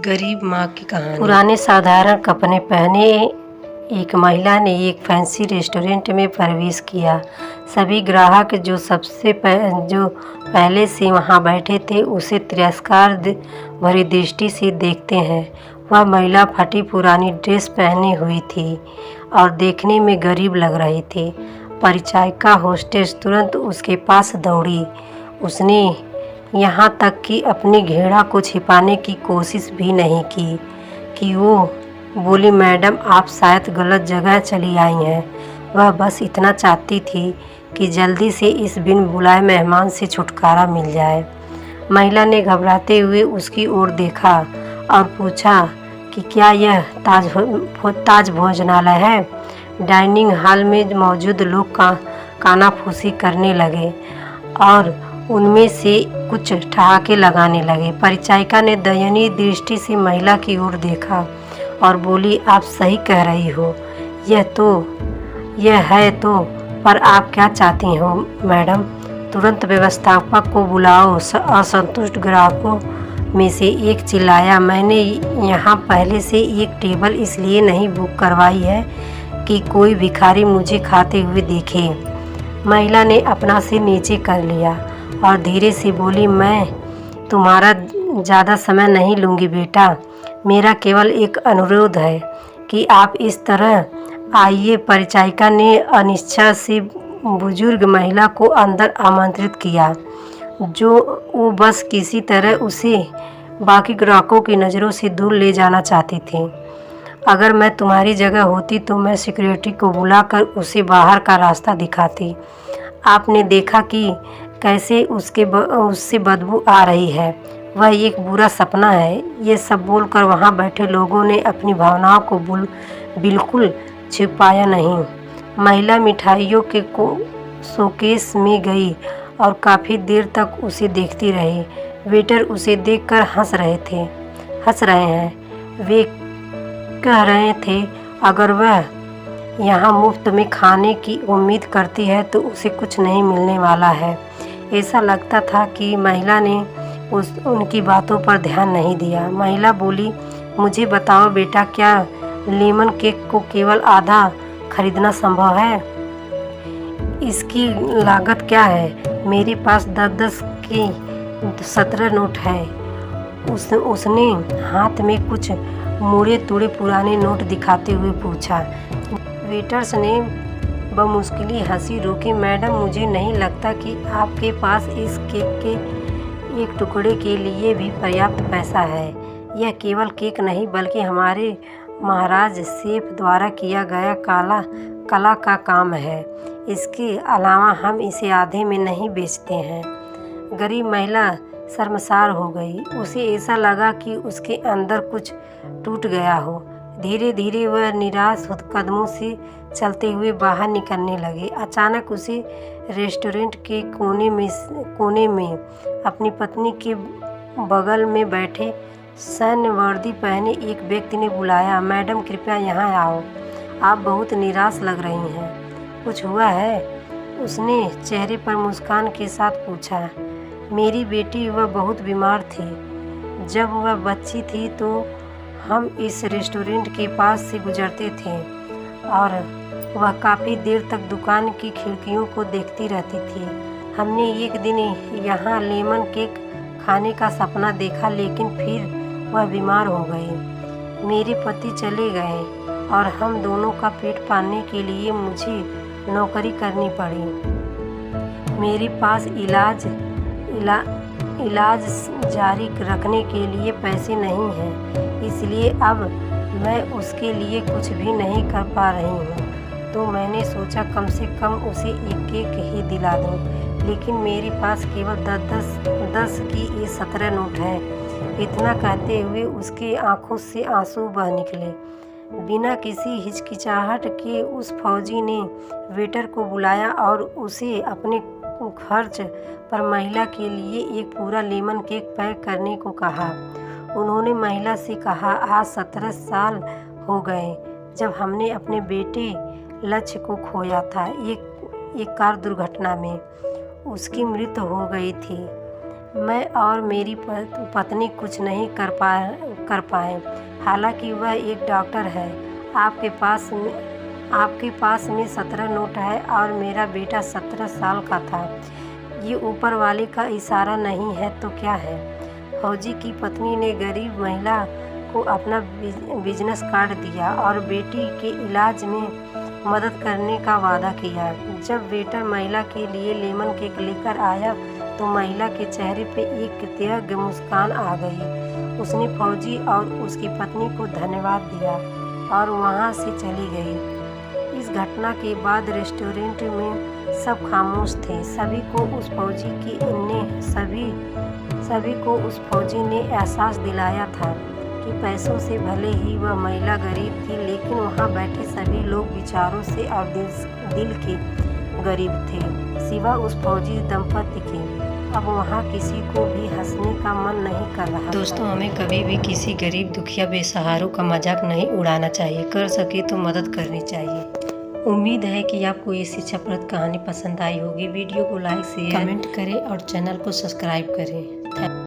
गरीब माँ की कहानी। पुराने साधारण कपड़े पहने एक महिला ने एक फैंसी रेस्टोरेंट में प्रवेश किया। सभी ग्राहक जो पहले से वहां बैठे थे उसे तिरस्कार भरी दृष्टि से देखते हैं। वह महिला फटी पुरानी ड्रेस पहनी हुई थी और देखने में गरीब लग रही थी। परिचारिका होस्टेस तुरंत उसके पास दौड़ी। उसने यहाँ तक कि अपनी घृणा को छिपाने की कोशिश भी नहीं की कि वो बोली, मैडम आप शायद गलत जगह चली आई हैं। वह बस इतना चाहती थी कि जल्दी से इस बिन बुलाए मेहमान से छुटकारा मिल जाए। महिला ने घबराते हुए उसकी ओर देखा और पूछा कि क्या यह ताज भोजनालय है। डाइनिंग हॉल में मौजूद लोग कानाफूसी करने लगे और उनमें से कुछ ठहाके लगाने लगे। परिचारिका ने दयनीय दृष्टि से महिला की ओर देखा और बोली, आप सही कह रही हो, यह है तो पर आप क्या चाहती हो मैडम? तुरंत व्यवस्थापक को बुलाओ। असंतुष्ट ग्राहकों में से एक चिल्लाया, मैंने यहाँ पहले से एक टेबल इसलिए नहीं बुक करवाई है कि कोई भिखारी मुझे खाते हुए देखे। महिला ने अपना सिर नीचे कर लिया और धीरे से बोली, मैं तुम्हारा ज़्यादा समय नहीं लूँगी बेटा। मेरा केवल एक अनुरोध है कि आप इस तरह आइए। परिचारिका ने अनिच्छा से बुजुर्ग महिला को अंदर आमंत्रित किया, जो वो बस किसी तरह उसे बाकी ग्राहकों की नज़रों से दूर ले जाना चाहती थी। अगर मैं तुम्हारी जगह होती तो मैं सिक्योरिटी को बुलाकर उसे बाहर का रास्ता दिखाती। आपने देखा कि कैसे उससे बदबू आ रही है। वह एक बुरा सपना है। ये सब बोलकर वहाँ बैठे लोगों ने अपनी भावनाओं को बिल्कुल छिपाया नहीं। महिला मिठाइयों के शोकेस में गई और काफ़ी देर तक उसे देखती रही। वेटर उसे देखकर हंस रहे हैं। वे कह रहे थे, अगर वह यहाँ मुफ्त में खाने की उम्मीद करती है तो उसे कुछ नहीं मिलने वाला है। ऐसा लगता था कि महिला ने उनकी बातों पर ध्यान नहीं दिया। महिला बोली, मुझे बताओ बेटा, क्या लेमन केक को केवल आधा खरीदना संभव है? इसकी लागत क्या है? मेरे पास 10-10 की 17 नोट है। उसने हाथ में कुछ मुड़े तुड़े पुराने नोट दिखाते हुए पूछा। वेटर्स ने बमुश्किल हंसी रोकी। मैडम, मुझे नहीं लगता कि आपके पास इस केक के एक टुकड़े के लिए भी पर्याप्त पैसा है। यह केवल केक नहीं बल्कि हमारे महाराज शेफ द्वारा किया गया कला का काम है। इसके अलावा हम इसे आधे में नहीं बेचते हैं। गरीब महिला शर्मसार हो गई। उसे ऐसा लगा कि उसके अंदर कुछ टूट गया हो। धीरे धीरे वह निराश कदमों से चलते हुए बाहर निकलने लगे। अचानक उसे रेस्टोरेंट के कोने में अपनी पत्नी के बगल में बैठे सैन्य वर्दी पहने एक व्यक्ति ने बुलाया, मैडम कृपया यहाँ आओ, आप बहुत निराश लग रही हैं। कुछ हुआ है? उसने चेहरे पर मुस्कान के साथ पूछा। मेरी बेटी वह बहुत बीमार थी। जब वह बच्ची थी तो हम इस रेस्टोरेंट के पास से गुजरते थे और वह काफ़ी देर तक दुकान की खिड़कियों को देखती रहती थी। हमने एक दिन यहाँ लेमन केक खाने का सपना देखा, लेकिन फिर वह बीमार हो गई। मेरे पति चले गए और हम दोनों का पेट पालने के लिए मुझे नौकरी करनी पड़ी। मेरे पास इलाज जारी रखने के लिए पैसे नहीं हैं, इसलिए अब मैं उसके लिए कुछ भी नहीं कर पा रही हूँ। तो मैंने सोचा कम से कम उसे एक केक ही दिला दूँ, लेकिन मेरे पास केवल 10 की 17 नोट है। इतना कहते हुए उसके आंखों से आंसू बह निकले। बिना किसी हिचकिचाहट के उस फौजी ने वेटर को बुलाया और उसे अपने खर्च पर महिला के लिए एक पूरा लेमन केक पैक करने को कहा। उन्होंने महिला से कहा, आज 17 साल हो गए जब हमने अपने बेटे लक्ष्य को खोया था। एक कार दुर्घटना में उसकी मृत्यु हो गई थी। मैं और मेरी पत्नी कुछ नहीं कर पाए। हालांकि वह एक डॉक्टर है। आपके पास में 17 नोट है और मेरा बेटा 17 साल का था। ये ऊपर वाले का इशारा नहीं है तो क्या है? फौजी की पत्नी ने गरीब महिला को अपना बिजनेस कार्ड दिया और बेटी के इलाज में मदद करने का वादा किया। जब वेटर महिला के लिए लेमन केक लेकर आया तो महिला के चेहरे पे एक कृतज्ञ मुस्कान आ गई। उसने फौजी और उसकी पत्नी को धन्यवाद दिया और वहाँ से चली गई। इस घटना के बाद रेस्टोरेंट में सब खामोश थे। सभी को उस फौजी ने एहसास दिलाया था कि पैसों से भले ही वह महिला गरीब थी, लेकिन वहाँ बैठे सभी लोग विचारों से और दिल के गरीब थे, सिवा उस फौजी दंपति के। अब वहाँ किसी को भी हंसने का मन नहीं कर रहा। दोस्तों, हमें कभी भी किसी गरीब, दुखिया, बेसहारों का मजाक नहीं उड़ाना चाहिए। कर सके तो मदद करनी चाहिए। उम्मीद है कि आपको ये शिक्षाप्रद कहानी पसंद आई होगी। वीडियो को लाइक, शेयर, कमेंट करें और चैनल को सब्सक्राइब करें।